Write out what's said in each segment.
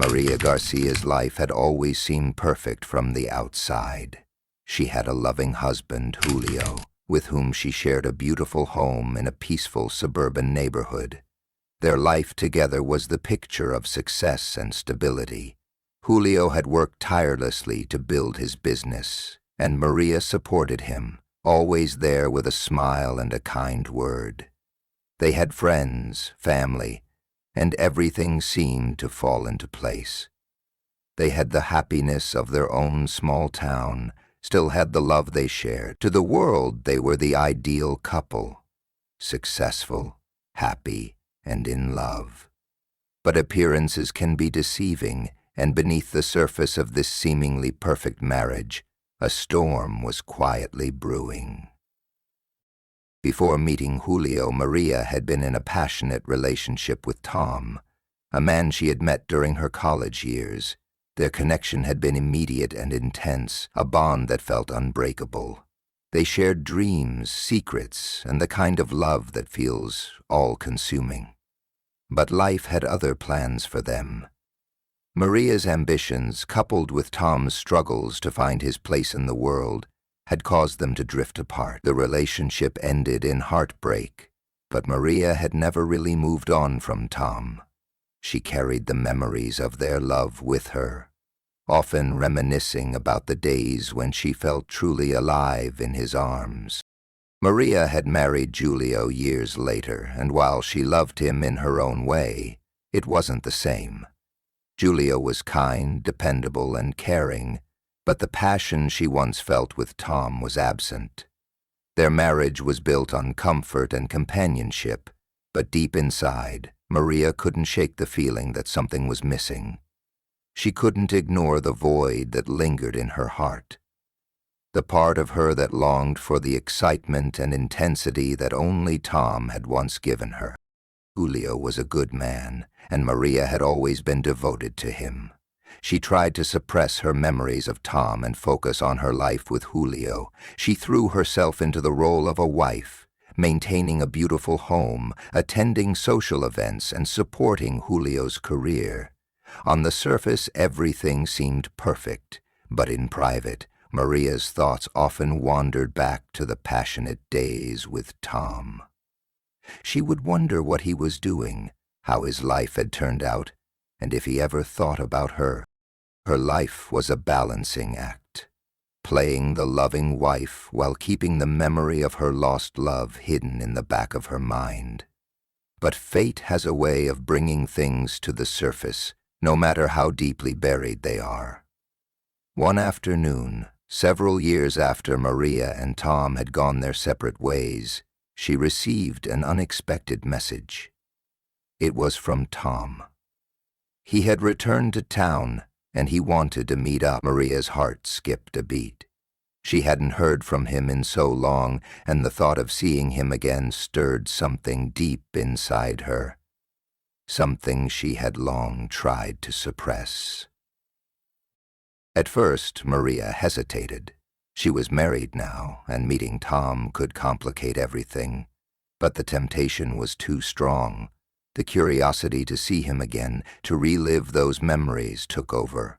Maria Garcia's life had always seemed perfect from the outside. She had a loving husband, Julio, with whom she shared a beautiful home in a peaceful suburban neighborhood. Their life together was the picture of success and stability. Julio had worked tirelessly to build his business, and Maria supported him, always there with a smile and a kind word. They had friends, family, and everything seemed to fall into place. They had the happiness of their own small town, still had the love they shared. To the world, they were the ideal couple, successful, happy, and in love. But appearances can be deceiving, and beneath the surface of this seemingly perfect marriage, a storm was quietly brewing. Before meeting Julio, Maria had been in a passionate relationship with Tom, a man she had met during her college years. Their connection had been immediate and intense, a bond that felt unbreakable. They shared dreams, secrets, and the kind of love that feels all-consuming. But life had other plans for them. Maria's ambitions, coupled with Tom's struggles to find his place in the world, had caused them to drift apart. The relationship ended in heartbreak, but Maria had never really moved on from Tom. She carried the memories of their love with her, often reminiscing about the days when she felt truly alive in his arms. Maria had married Julio years later, and while she loved him in her own way, it wasn't the same. Julio was kind, dependable, and caring, but the passion she once felt with Tom was absent. Their marriage was built on comfort and companionship, but deep inside, Maria couldn't shake the feeling that something was missing. She couldn't ignore the void that lingered in her heart, the part of her that longed for the excitement and intensity that only Tom had once given her. Julio was a good man, and Maria had always been devoted to him. She tried to suppress her memories of Tom and focus on her life with Julio. She threw herself into the role of a wife, maintaining a beautiful home, attending social events, and supporting Julio's career. On the surface, everything seemed perfect, but in private, Maria's thoughts often wandered back to the passionate days with Tom. She would wonder what he was doing, how his life had turned out, and if he ever thought about her. Her life was a balancing act, playing the loving wife while keeping the memory of her lost love hidden in the back of her mind. But fate has a way of bringing things to the surface, no matter how deeply buried they are. One afternoon, several years after Maria and Tom had gone their separate ways, she received an unexpected message. It was from Tom. He had returned to town, and he wanted to meet up. Maria's heart skipped a beat. She hadn't heard from him in so long, and the thought of seeing him again stirred something deep inside her, something she had long tried to suppress. At first, Maria hesitated. She was married now, and meeting Tom could complicate everything, but the temptation was too strong. The curiosity to see him again, to relive those memories, took over.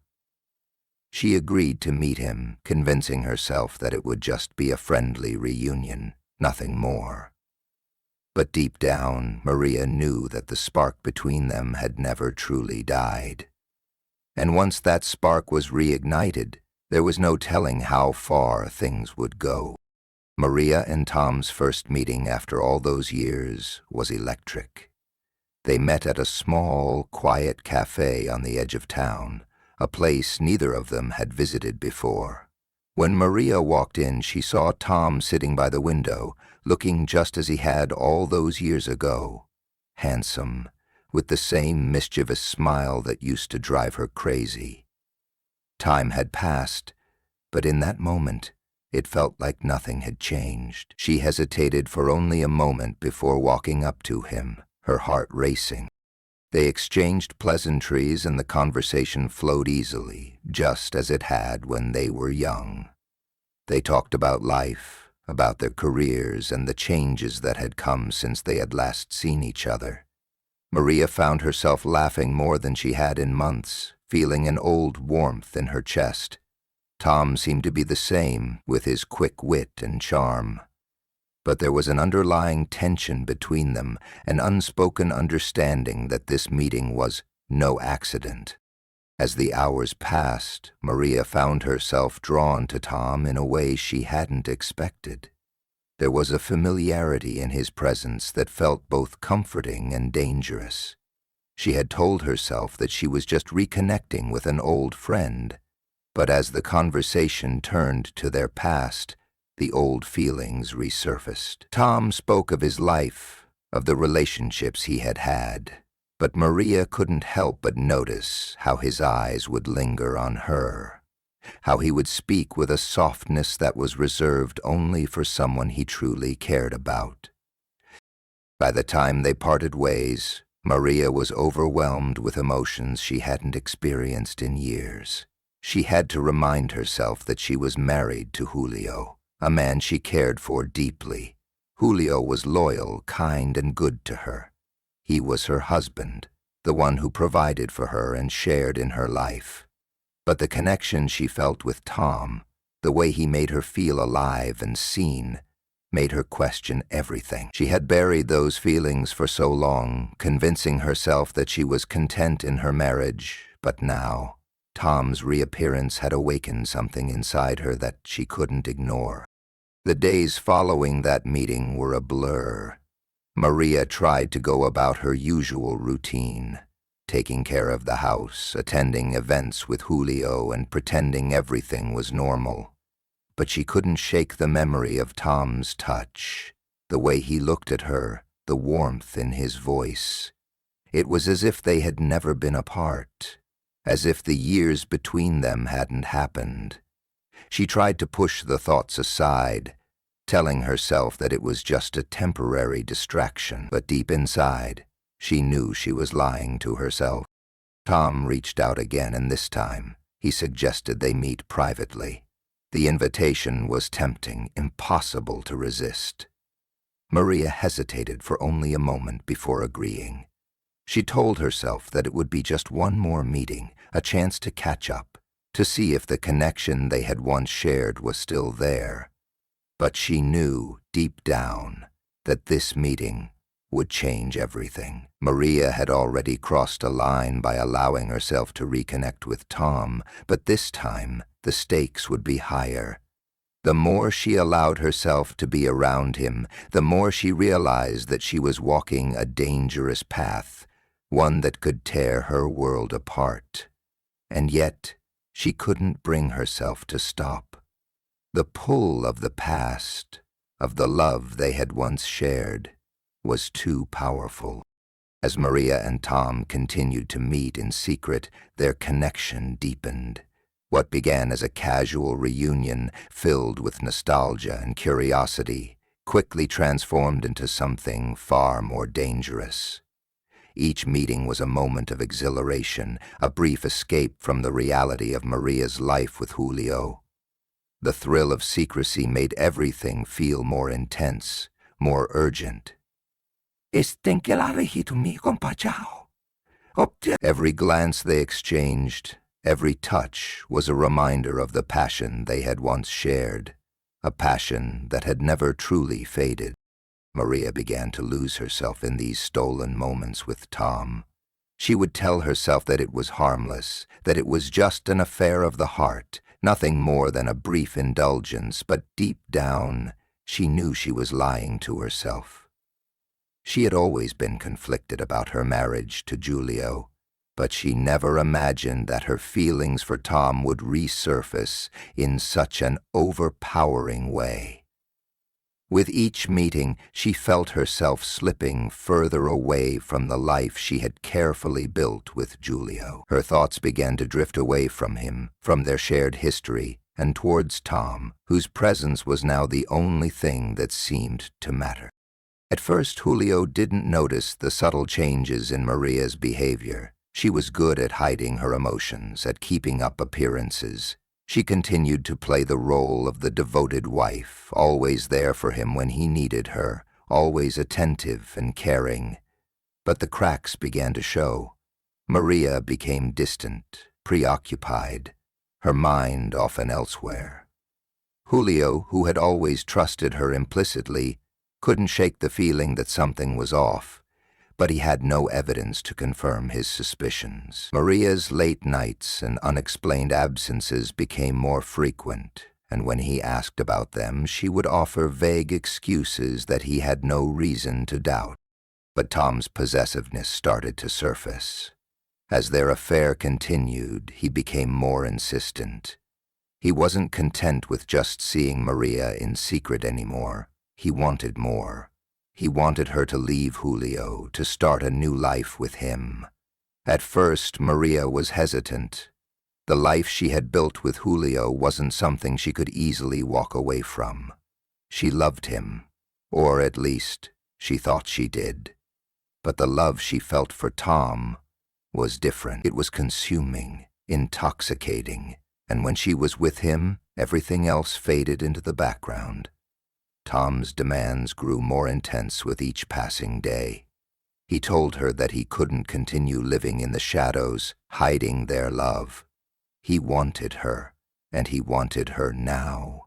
She agreed to meet him, convincing herself that it would just be a friendly reunion, nothing more. But deep down, Maria knew that the spark between them had never truly died. And once that spark was reignited, there was no telling how far things would go. Maria and Tom's first meeting after all those years was electric. They met at a small, quiet cafe on the edge of town, a place neither of them had visited before. When Maria walked in, she saw Tom sitting by the window, looking just as he had all those years ago, handsome, with the same mischievous smile that used to drive her crazy. Time had passed, but in that moment, it felt like nothing had changed. She hesitated for only a moment before walking up to him, her heart racing. They exchanged pleasantries and the conversation flowed easily, just as it had when they were young. They talked about life, about their careers and the changes that had come since they had last seen each other. Maria found herself laughing more than she had in months, feeling an old warmth in her chest. Tom seemed to be the same, with his quick wit and charm. But there was an underlying tension between them, an unspoken understanding that this meeting was no accident. As the hours passed, Maria found herself drawn to Tom in a way she hadn't expected. There was a familiarity in his presence that felt both comforting and dangerous. She had told herself that she was just reconnecting with an old friend, but as the conversation turned to their past, the old feelings resurfaced. Tom spoke of his life, of the relationships he had had, but Maria couldn't help but notice how his eyes would linger on her, how he would speak with a softness that was reserved only for someone he truly cared about. By the time they parted ways, Maria was overwhelmed with emotions she hadn't experienced in years. She had to remind herself that she was married to Julio, a man she cared for deeply. Julio was loyal, kind, and good to her. He was her husband, the one who provided for her and shared in her life. But the connection she felt with Tom, the way he made her feel alive and seen, made her question everything. She had buried those feelings for so long, convincing herself that she was content in her marriage, but now, Tom's reappearance had awakened something inside her that she couldn't ignore. The days following that meeting were a blur. Maria tried to go about her usual routine, taking care of the house, attending events with Julio, and pretending everything was normal. But she couldn't shake the memory of Tom's touch, the way he looked at her, the warmth in his voice. It was as if they had never been apart, as if the years between them hadn't happened. She tried to push the thoughts aside, telling herself that it was just a temporary distraction, but deep inside, she knew she was lying to herself. Tom reached out again, and this time, he suggested they meet privately. The invitation was tempting, impossible to resist. Maria hesitated for only a moment before agreeing. She told herself that it would be just one more meeting, a chance to catch up, to see if the connection they had once shared was still there. But she knew, deep down, that this meeting would change everything. Maria had already crossed a line by allowing herself to reconnect with Tom, but this time the stakes would be higher. The more she allowed herself to be around him, the more she realized that she was walking a dangerous path, one that could tear her world apart. And yet, she couldn't bring herself to stop. The pull of the past, of the love they had once shared, was too powerful. As Maria and Tom continued to meet in secret, their connection deepened. What began as a casual reunion filled with nostalgia and curiosity quickly transformed into something far more dangerous. Each meeting was a moment of exhilaration, a brief escape from the reality of Maria's life with Julio. The thrill of secrecy made everything feel more intense, more urgent. Every glance they exchanged, every touch was a reminder of the passion they had once shared, a passion that had never truly faded. Maria began to lose herself in these stolen moments with Tom. She would tell herself that it was harmless, that it was just an affair of the heart, nothing more than a brief indulgence, but deep down, she knew she was lying to herself. She had always been conflicted about her marriage to Julio, but she never imagined that her feelings for Tom would resurface in such an overpowering way. With each meeting, she felt herself slipping further away from the life she had carefully built with Julio. Her thoughts began to drift away from him, from their shared history, and towards Tom, whose presence was now the only thing that seemed to matter. At first, Julio didn't notice the subtle changes in Maria's behavior. She was good at hiding her emotions, at keeping up appearances. She continued to play the role of the devoted wife, always there for him when he needed her, always attentive and caring. But the cracks began to show. Maria became distant, preoccupied, her mind often elsewhere. Julio, who had always trusted her implicitly, couldn't shake the feeling that something was off, but he had no evidence to confirm his suspicions. Maria's late nights and unexplained absences became more frequent, and when he asked about them, she would offer vague excuses that he had no reason to doubt. But Tom's possessiveness started to surface. As their affair continued, he became more insistent. He wasn't content with just seeing Maria in secret anymore. He wanted more. He wanted her to leave Julio, to start a new life with him. At first, Maria was hesitant. The life she had built with Julio wasn't something she could easily walk away from. She loved him, or at least, she thought she did. But the love she felt for Tom was different. It was consuming, intoxicating, and when she was with him, everything else faded into the background. Tom's demands grew more intense with each passing day. He told her that he couldn't continue living in the shadows, hiding their love. He wanted her, and he wanted her now.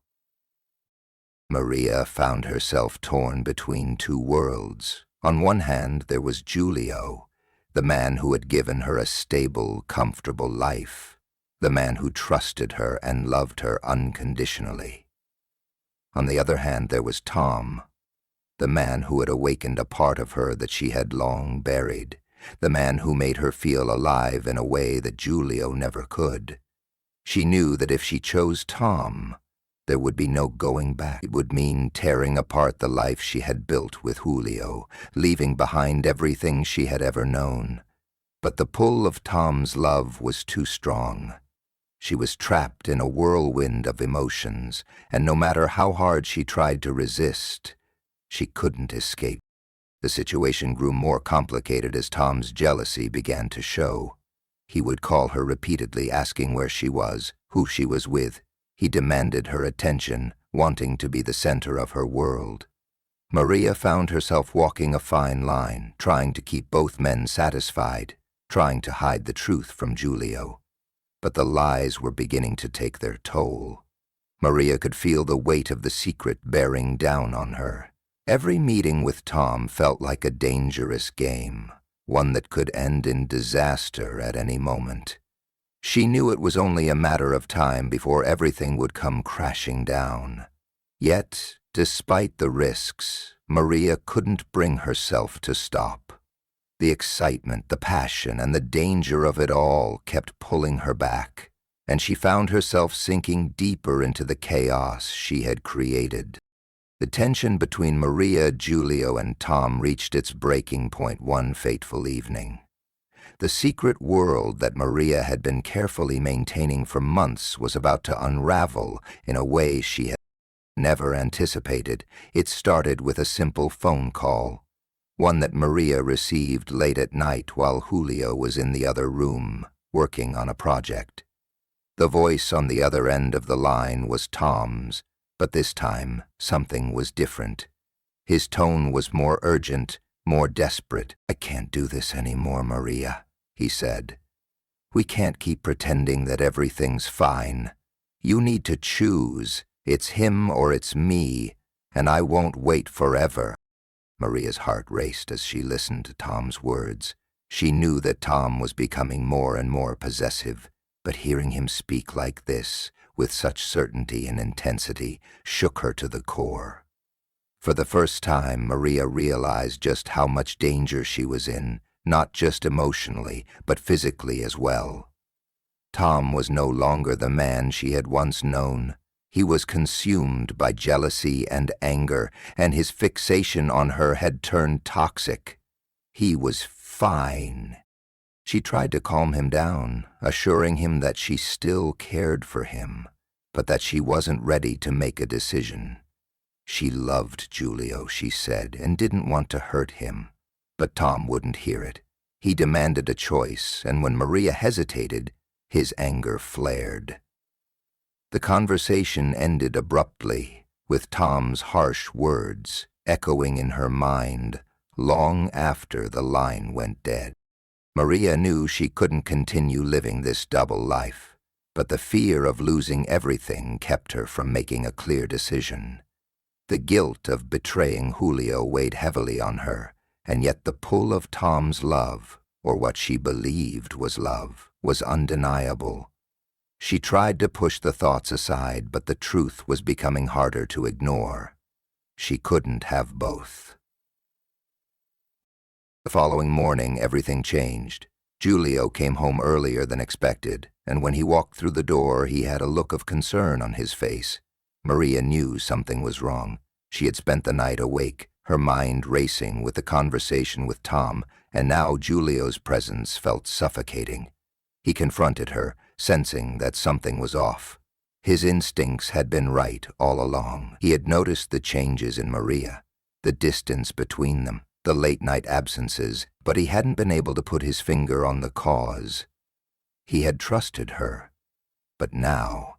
Maria found herself torn between two worlds. On one hand, there was Julio, the man who had given her a stable, comfortable life, the man who trusted her and loved her unconditionally. On the other hand, there was Tom, the man who had awakened a part of her that she had long buried, the man who made her feel alive in a way that Julio never could. She knew that if she chose Tom, there would be no going back. It would mean tearing apart the life she had built with Julio, leaving behind everything she had ever known. But the pull of Tom's love was too strong. She was trapped in a whirlwind of emotions, and no matter how hard she tried to resist, she couldn't escape. The situation grew more complicated as Tom's jealousy began to show. He would call her repeatedly, asking where she was, who she was with. He demanded her attention, wanting to be the center of her world. Maria found herself walking a fine line, trying to keep both men satisfied, trying to hide the truth from Julio. But the lies were beginning to take their toll. Maria could feel the weight of the secret bearing down on her. Every meeting with Tom felt like a dangerous game, one that could end in disaster at any moment. She knew it was only a matter of time before everything would come crashing down. Yet, despite the risks, Maria couldn't bring herself to stop. The excitement, the passion, and the danger of it all kept pulling her back, and she found herself sinking deeper into the chaos she had created. The tension between Maria, Julio, and Tom reached its breaking point one fateful evening. The secret world that Maria had been carefully maintaining for months was about to unravel in a way she had never anticipated. It started with a simple phone call, one that Maria received late at night while Julio was in the other room, working on a project. The voice on the other end of the line was Tom's, but this time something was different. His tone was more urgent, more desperate. "I can't do this anymore, Maria," he said. "We can't keep pretending that everything's fine. You need to choose. It's him or it's me, and I won't wait forever." Maria's heart raced as she listened to Tom's words. She knew that Tom was becoming more and more possessive, but hearing him speak like this, with such certainty and intensity, shook her to the core. For the first time, Maria realized just how much danger she was in, not just emotionally, but physically as well. Tom was no longer the man she had once known. He was consumed by jealousy and anger, and his fixation on her had turned toxic. He was fine. She tried to calm him down, assuring him that she still cared for him, but that she wasn't ready to make a decision. She loved Julio, she said, and didn't want to hurt him. But Tom wouldn't hear it. He demanded a choice, and when Maria hesitated, his anger flared. The conversation ended abruptly, with Tom's harsh words echoing in her mind long after the line went dead. Maria knew she couldn't continue living this double life, but the fear of losing everything kept her from making a clear decision. The guilt of betraying Julio weighed heavily on her, and yet the pull of Tom's love, or what she believed was love, was undeniable. She tried to push the thoughts aside, but the truth was becoming harder to ignore. She couldn't have both. The following morning, everything changed. Julio came home earlier than expected, and when he walked through the door, he had a look of concern on his face. Maria knew something was wrong. She had spent the night awake, her mind racing with the conversation with Tom, and now Julio's presence felt suffocating. He confronted her, sensing that something was off. His instincts had been right all along. He had noticed the changes in Maria, the distance between them, the late-night absences, but he hadn't been able to put his finger on the cause. He had trusted her, but now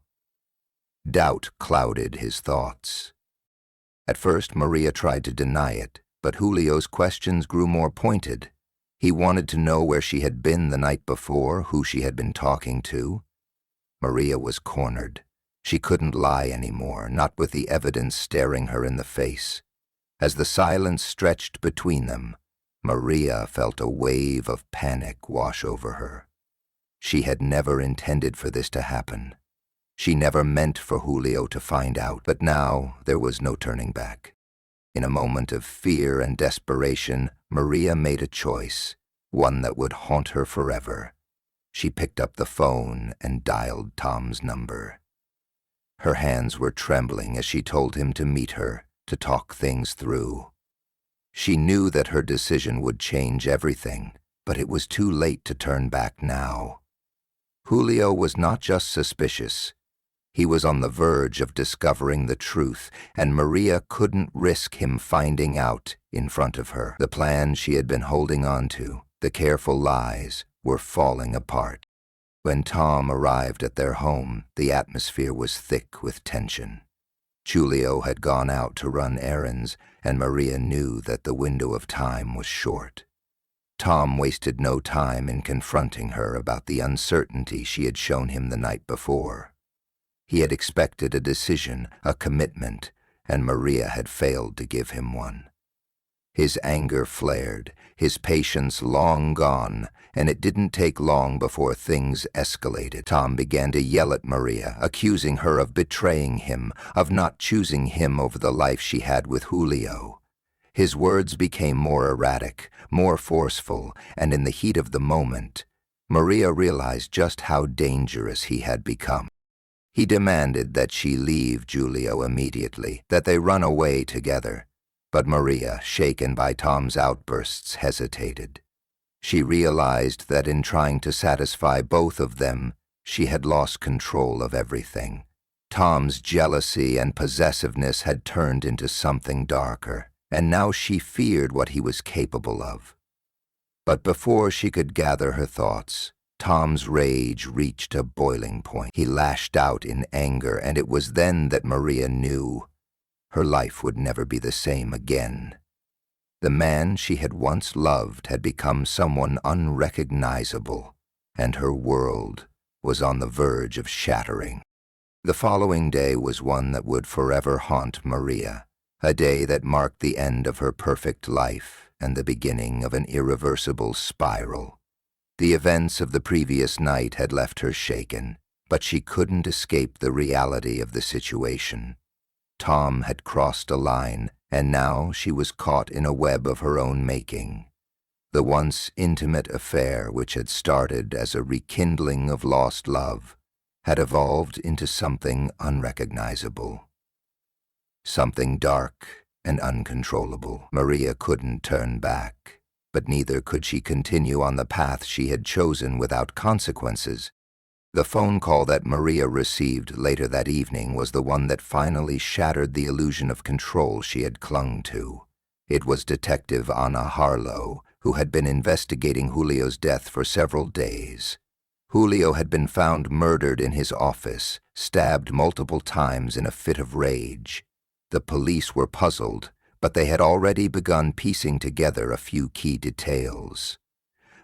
doubt clouded his thoughts. At first, Maria tried to deny it, but Julio's questions grew more pointed. He wanted to know where she had been the night before, who she had been talking to. Maria was cornered. She couldn't lie anymore, not with the evidence staring her in the face. As the silence stretched between them, Maria felt a wave of panic wash over her. She had never intended for this to happen. She never meant for Julio to find out, but now there was no turning back. In a moment of fear and desperation, Maria made a choice, one that would haunt her forever. She picked up the phone and dialed Tom's number. Her hands were trembling as she told him to meet her, to talk things through. She knew that her decision would change everything, but it was too late to turn back now. Julio was not just suspicious. He was on the verge of discovering the truth, and Maria couldn't risk him finding out in front of her. The plan she had been holding on to, the careful lies, were falling apart. When Tom arrived at their home, the atmosphere was thick with tension. Julio had gone out to run errands, and Maria knew that the window of time was short. Tom wasted no time in confronting her about the uncertainty she had shown him the night before. He had expected a decision, a commitment, and Maria had failed to give him one. His anger flared, his patience long gone, and it didn't take long before things escalated. Tom began to yell at Maria, accusing her of betraying him, of not choosing him over the life she had with Julio. His words became more erratic, more forceful, and in the heat of the moment, Maria realized just how dangerous he had become. He demanded that she leave Julio immediately, that they run away together. But Maria, shaken by Tom's outbursts, hesitated. She realized that in trying to satisfy both of them, she had lost control of everything. Tom's jealousy and possessiveness had turned into something darker, and now she feared what he was capable of. But before she could gather her thoughts, Tom's rage reached a boiling point. He lashed out in anger, and it was then that Maria knew her life would never be the same again. The man she had once loved had become someone unrecognizable, and her world was on the verge of shattering. The following day was one that would forever haunt Maria, a day that marked the end of her perfect life and the beginning of an irreversible spiral. The events of the previous night had left her shaken, but she couldn't escape the reality of the situation. Tom had crossed a line, and now she was caught in a web of her own making. The once intimate affair, which had started as a rekindling of lost love, had evolved into something unrecognizable. Something dark and uncontrollable. Maria couldn't turn back, but neither could she continue on the path she had chosen without consequences. The phone call that Maria received later that evening was the one that finally shattered the illusion of control she had clung to. It was Detective Ana Harlow, who had been investigating Julio's death for several days. Julio had been found murdered in his office, stabbed multiple times in a fit of rage. The police were puzzled, but they had already begun piecing together a few key details.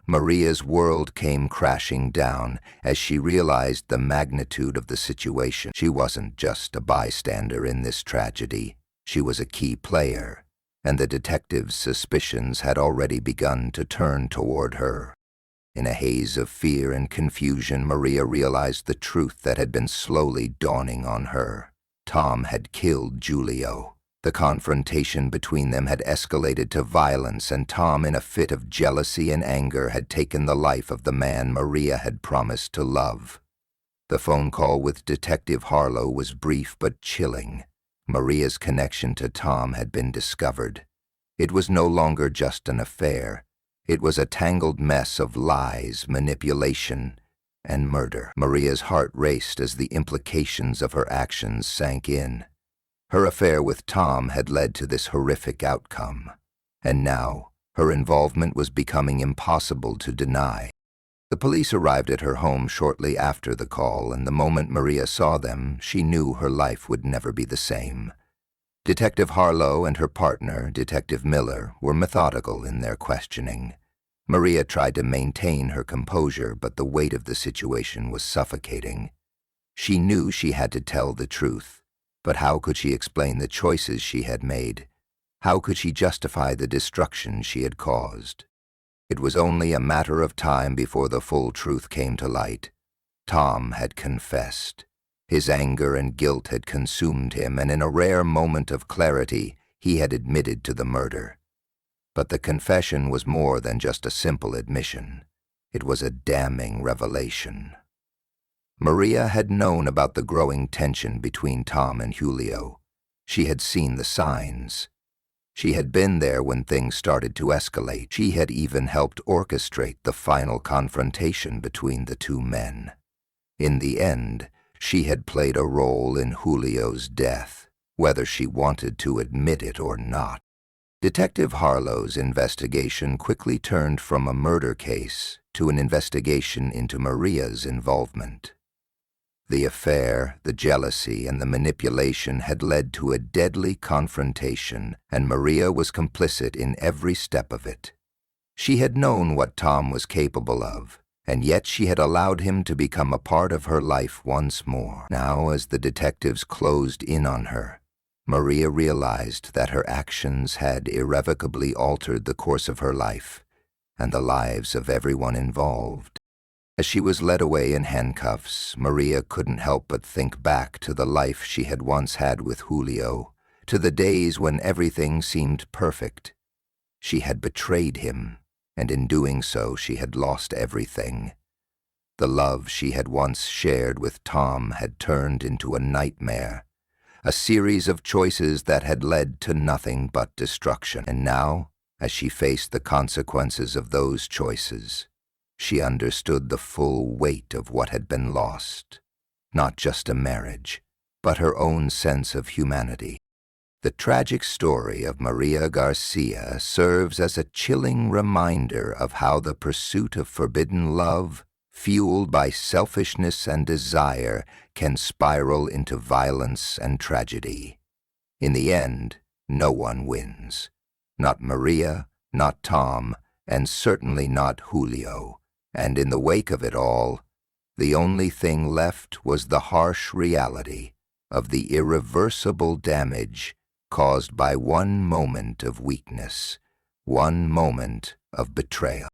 Maria's world came crashing down as she realized the magnitude of the situation. She wasn't just a bystander in this tragedy. She was a key player, and the detective's suspicions had already begun to turn toward her. In a haze of fear and confusion, Maria realized the truth that had been slowly dawning on her. Tom had killed Julio. The confrontation between them had escalated to violence, and Tom, in a fit of jealousy and anger, had taken the life of the man Maria had promised to love. The phone call with Detective Harlow was brief but chilling. Maria's connection to Tom had been discovered. It was no longer just an affair. It was a tangled mess of lies, manipulation, and murder. Maria's heart raced as the implications of her actions sank in. Her affair with Tom had led to this horrific outcome, and now her involvement was becoming impossible to deny. The police arrived at her home shortly after the call, and the moment Maria saw them, she knew her life would never be the same. Detective Harlow and her partner, Detective Miller, were methodical in their questioning. Maria tried to maintain her composure, but the weight of the situation was suffocating. She knew she had to tell the truth, but how could she explain the choices she had made? How could she justify the destruction she had caused? It was only a matter of time before the full truth came to light. Tom had confessed. His anger and guilt had consumed him, and in a rare moment of clarity, he had admitted to the murder. But the confession was more than just a simple admission. It was a damning revelation. Maria had known about the growing tension between Tom and Julio. She had seen the signs. She had been there when things started to escalate. She had even helped orchestrate the final confrontation between the two men. In the end, she had played a role in Julio's death, whether she wanted to admit it or not. Detective Harlow's investigation quickly turned from a murder case to an investigation into Maria's involvement. The affair, the jealousy, and the manipulation had led to a deadly confrontation, and Maria was complicit in every step of it. She had known what Tom was capable of, and yet she had allowed him to become a part of her life once more. Now, as the detectives closed in on her, Maria realized that her actions had irrevocably altered the course of her life and the lives of everyone involved. As she was led away in handcuffs, Maria couldn't help but think back to the life she had once had with Julio, to the days when everything seemed perfect. She had betrayed him, and in doing so she had lost everything. The love she had once shared with Tom had turned into a nightmare, a series of choices that had led to nothing but destruction. And now, as she faced the consequences of those choices, she understood the full weight of what had been lost. Not just a marriage, but her own sense of humanity. The tragic story of Maria Garcia serves as a chilling reminder of how the pursuit of forbidden love, fueled by selfishness and desire, can spiral into violence and tragedy. In the end, no one wins. Not Maria, not Tom, and certainly not Julio. And in the wake of it all, the only thing left was the harsh reality of the irreversible damage caused by one moment of weakness, one moment of betrayal.